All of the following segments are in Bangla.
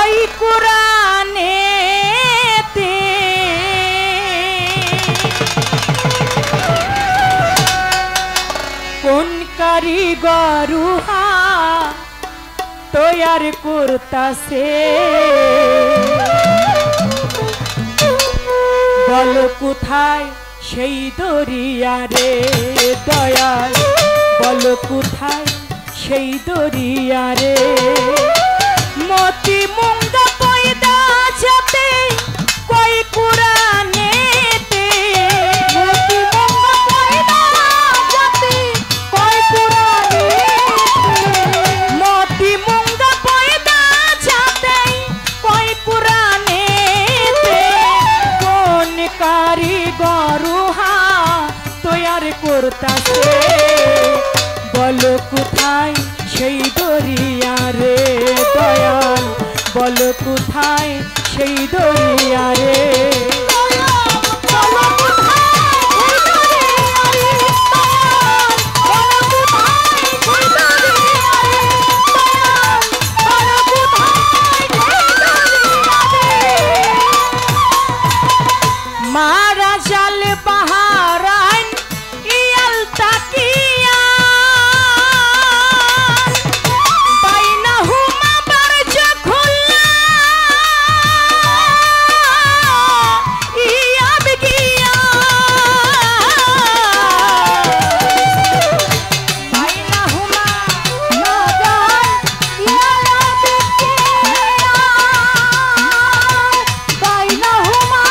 কই কুরআনেতে কোন কারিগর তৈয়ার করতাছে বল কোথায় সেই দরিয়া রে দয়াল বল কোথায় সেই দরিয়া রে মতি মুঙ্গা পয়দা যাতে কই কুরআনেতে মতি মুঙ্গা পয়দা যাতে কই কুরআনেতে মতি মুঙ্গা পয়দা যাতে কই কুরআনেতে কোন কারিগর তৈয়ার করতাছে বল কোথায় সেই দরিয়া রে দয়াল বল কোথায় সেই দরিয়া রে মারা জাল বাহারাইন ইয়াল তাকিয়া বাইনাহুমা বারজ খুল্লা ইয়াব গিয়া বাইনাহুমা নাদান ইয়াব গিয়া বাইনাহুমা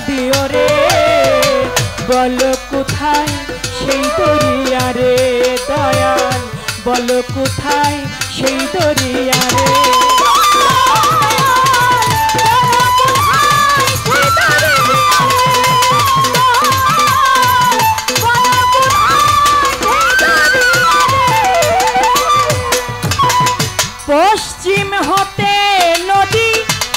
দিও রে বল কোথায় সেই দরিয়া রে দয়াল বল কোথায় সেই দরিয়া রে পশ্চিম হতে নদী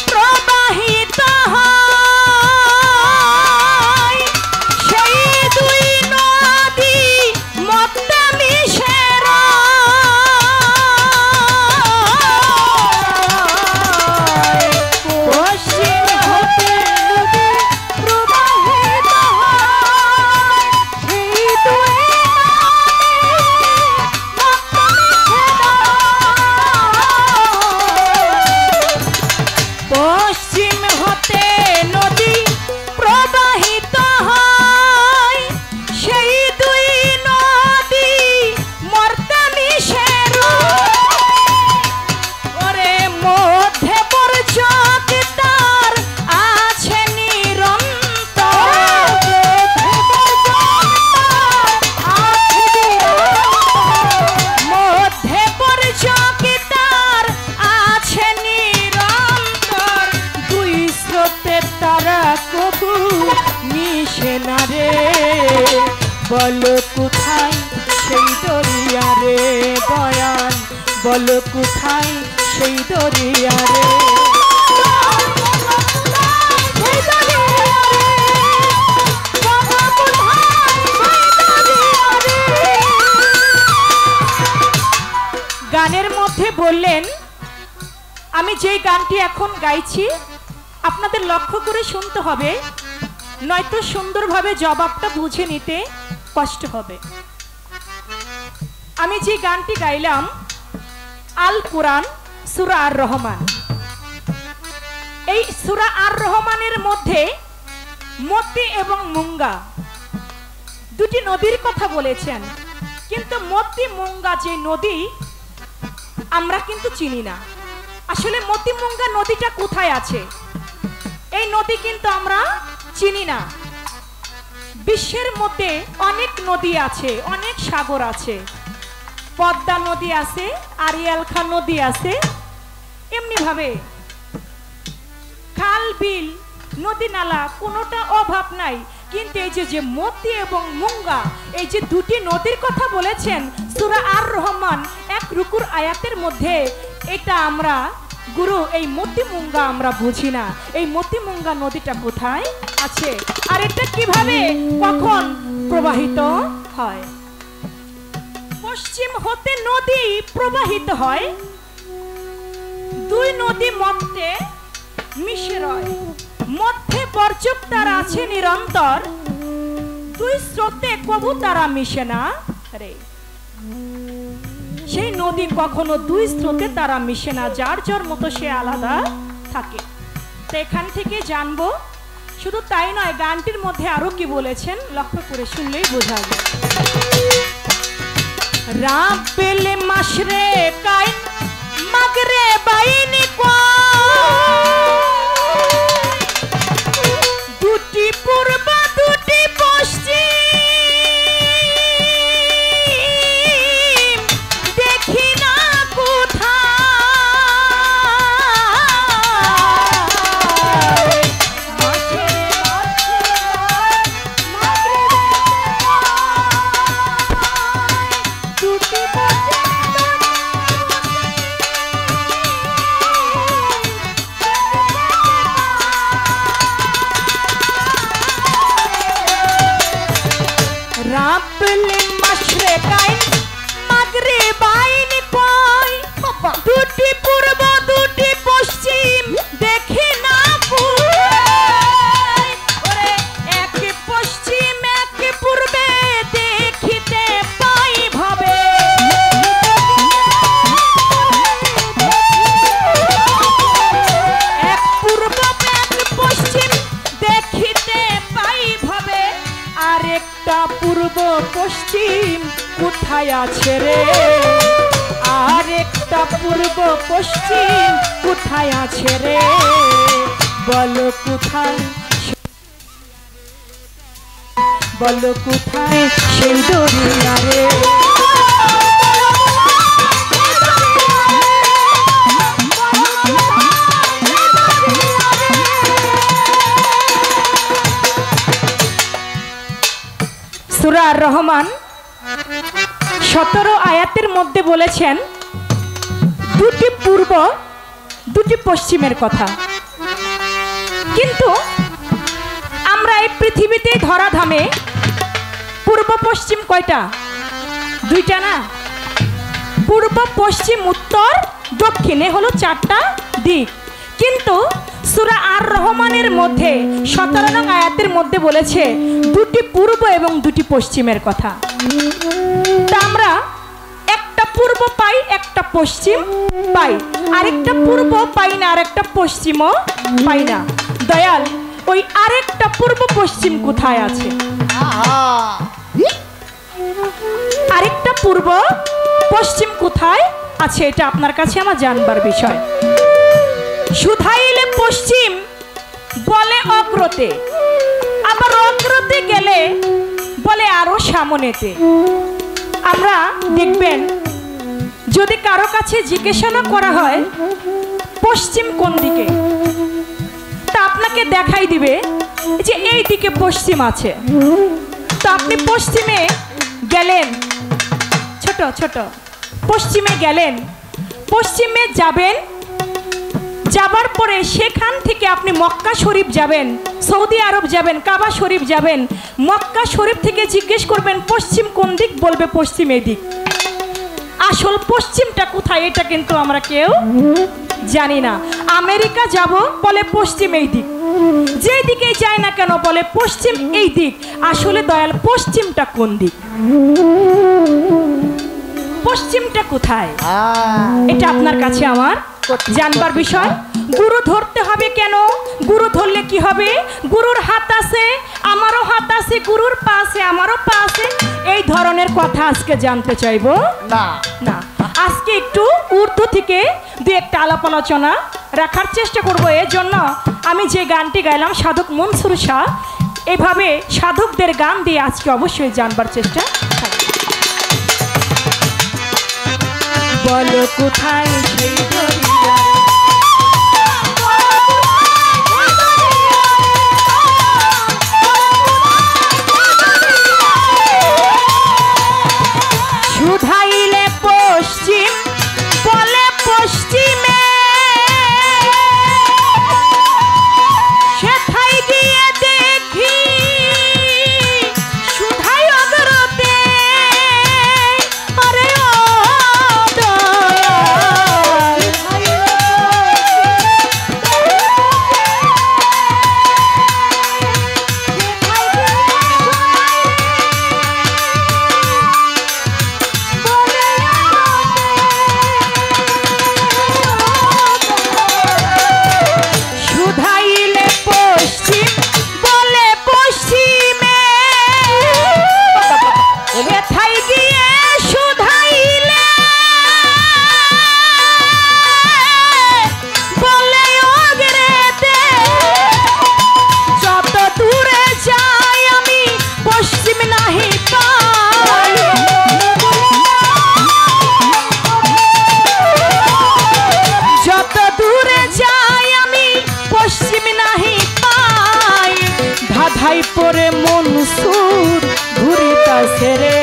প্রবাহিত হয় সেই দুই নদী মধ্যে মিশে পশ্চিম হতে নদী প্রবাহিত হয় সেই দুই পশ্চিম হতে নদী প্রবাহিত হয় সেই দুই নদী মর্তে মিশে ওরে মধ্যে বর্জক তার আছে নিরন্তর মধ্যে বর্জক তার আছে নিরন্তর দুই স্রোতে তারা কবু মিশে না রে বল কোথায় সেই দরিয়া রে দয়াল বল কোথায় সেই দরিয়া রে গানের মধ্যে বললেন আমি যে গানটি এখন গাইছি আপনাদের লক্ষ্য করে শুনতে হবে নয়তো সুন্দরভাবে জবাবটা বুঝে নিতে কষ্ট হবে আমি যে গানটি গাইলাম আল কোরআন সূরা আর রহমান এই সূরা আর রহমানের মধ্যে মতি এবং মুঙ্গা দুটি নদীর কথা বলেছেন কিন্তু মতি মুঙ্গা যে নদী আমরা কিন্তু চিনি না আসলে মতিমুঙ্গা নদীটা কোথায় আছে? এই নদী কিন্তু আমরা চিনি না। বিশ্বের মধ্যে অনেক নদী আছে, অনেক সাগর আছে। পদ্মা নদী আছে, আরিয়াল খাঁ নদী আছে, এমনি ভাবে খাল বিল নদী নালা কোনোটা অভাব নাই। কিন্তু এই যে মতি এবং মুঙ্গা, এই যে দুটি নদীর কথা বলেছেন সূরা আর রহমান এক রুকুর আয়াতের মধ্যে, এটা আমরা গুরু এই মতিমুঙ্গা আমরা বুঝি না। এই মতিমুঙ্গা নদীটা কোথায় আছে আর এটা কিভাবে কখন প্রবাহিত হয়? পশ্চিম হতে নদী প্রবাহিত হয়, দুই নদী মধ্যে মিশে রয়, মধ্যে বর্জক তারা আছে নিরন্তর, দুই স্রোতে কবু তারা মিশে না রে। সেই নদী কখনো দুই স্রোতে তারা মিশে না, যার যার মতো সে আলাদা থাকে। তো এখান থেকে জানবো, শুধু তাই নয়, গানটির মধ্যে আরো কি বলেছেন লক্ষ্য করে শুনলেই বোঝা যায়। রাত পেলে মাসরে কাইন মাগরে বাইনি দুটি পূর্ব দুটি পশ্চিম, দেখি না কোথায় রাপলে মাসরে কাইন মাগরে বাইনি কই দুটি পূর্ব দুটি পশ্চিম, দেখি না কোথায় ওরে এক পশ্চিম এক পূর্বে দেখিতে পাই ভাবে। এক পূর্ব এক পশ্চিম দেখিতে পাই ভাবে, আরেকটা পূর্ব পশ্চিম কোথায় আছে রে? আরেকটা পূর্ব পশ্চিম কোথায় আছে রে? বলো কোথায়, বলো কোথায় সেই দরিয়া রে? সূরা আর রহমান 17 আয়াতের মধ্যে বলেছেন দুটি পূর্ব দুটি পশ্চিমের কথা। কিন্তু আমরা এই পৃথিবীতে ধরাধামে পূর্ব পশ্চিম কয়টা? দুইটা না, পূর্ব পশ্চিম উত্তর দক্ষিণে হলো 4টা দিক। কিন্তু সূরা আর রহমানের মধ্যে 17 নং আয়াতের মধ্যে বলেছে দুটি পূর্ব এবং দুটি পশ্চিমের কথা। তা আমরা একটা পূর্ব পাই, একটা পশ্চিম পাই, আরেকটা পূর্ব পাই না, আরেকটা পশ্চিমও পাই না। দয়াল, ওই আরেকটা পূর্ব পশ্চিম কোথায় আছে? আরেকটা পূর্ব পশ্চিম কোথায় আছে, এটা আপনার কাছে আমার জানবার বিষয়। শুধাইলে পশ্চিম বলে অগ্রতে, আবার অগ্রতে গেলে বলে আরো সামনেতে। আমরা দেখবেন যদি কারো কাছে জিজ্ঞাসা করা হয় পশ্চিম কোন দিকে, তা আপনাকে দেখাই দিবে যে এই দিকে পশ্চিম আছে। তো আপনি পশ্চিমে গেলেন, ছোট ছোট পশ্চিমে গেলেন, পশ্চিমে যাবেন, যাবার পরে সেখান থেকে আপনি মক্কা শরীফ যাবেন, সৌদি আরব যাবেন, কাবা শরীফ যাবেন। মক্কা শরীফ থেকে জিজ্ঞেস করবেন পশ্চিম কোন দিক, বলবে পশ্চিম এই দিক। আসল পশ্চিমটা কোথায় এটা কিন্তু আমরা কেউ জানি না। আমেরিকা যাব বলে পশ্চিম এই দিক, যে দিকে যায় না কেন বলে পশ্চিম এই দিক। আসলে দয়াল পশ্চিমটা কোন দিক, পশ্চিমটা কোথায়, এটা আপনার কাছে আমার জানবার বিষয়। গুরু ধরতে হবে কেন, গুরু ধরলে কি হবে? গুরুর হাত আছে, আমারও হাত আছে, গুরুর পা আছে, আমারও পা আছে। এই ধরনের কথা আজকে জানতে চাইবো না। আজকে একটু উর্দু থেকে দু একটা আলাপ আলোচনা রাখার চেষ্টা করবো। এর জন্য আমি যে গানটি গাইলাম সাধক মনসুর শাহ, এভাবে সাধকদের গান দিয়ে আজকে অবশ্যই জানবার চেষ্টা। বলো কোথায় সেই দরিয়া, শুধাইলে পশ্চিম বলে পশ্চিমে, সেথায় গিয়ে দেখি শুধাই অগ্রতে, আরে ও দয়াল ধাধাই পরে মনসুর ঘুরিতেছে রে,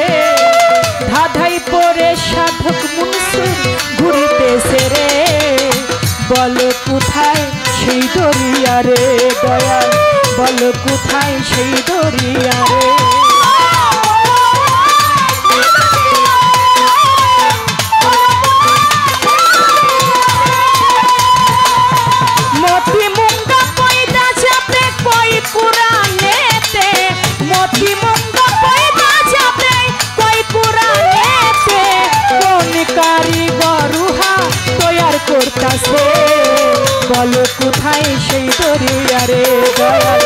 ধাধাই পরে সাধক মনসুর ঘুরিতেছে রে। বলো কোথায় সেই দরিয়া রে দয়াল, বলো কোথায় সেই দরিয়া রে। মতি মুঙ্গা পয়দা যাবে কই কুরানেতে, মতি মুঙ্গা পয়দা যাবে কই কুরানেতে, কোন কারিগরুহা তৈয়ার করতাছে। বলো কোথায় সেই দরিয়া রে দয়াল,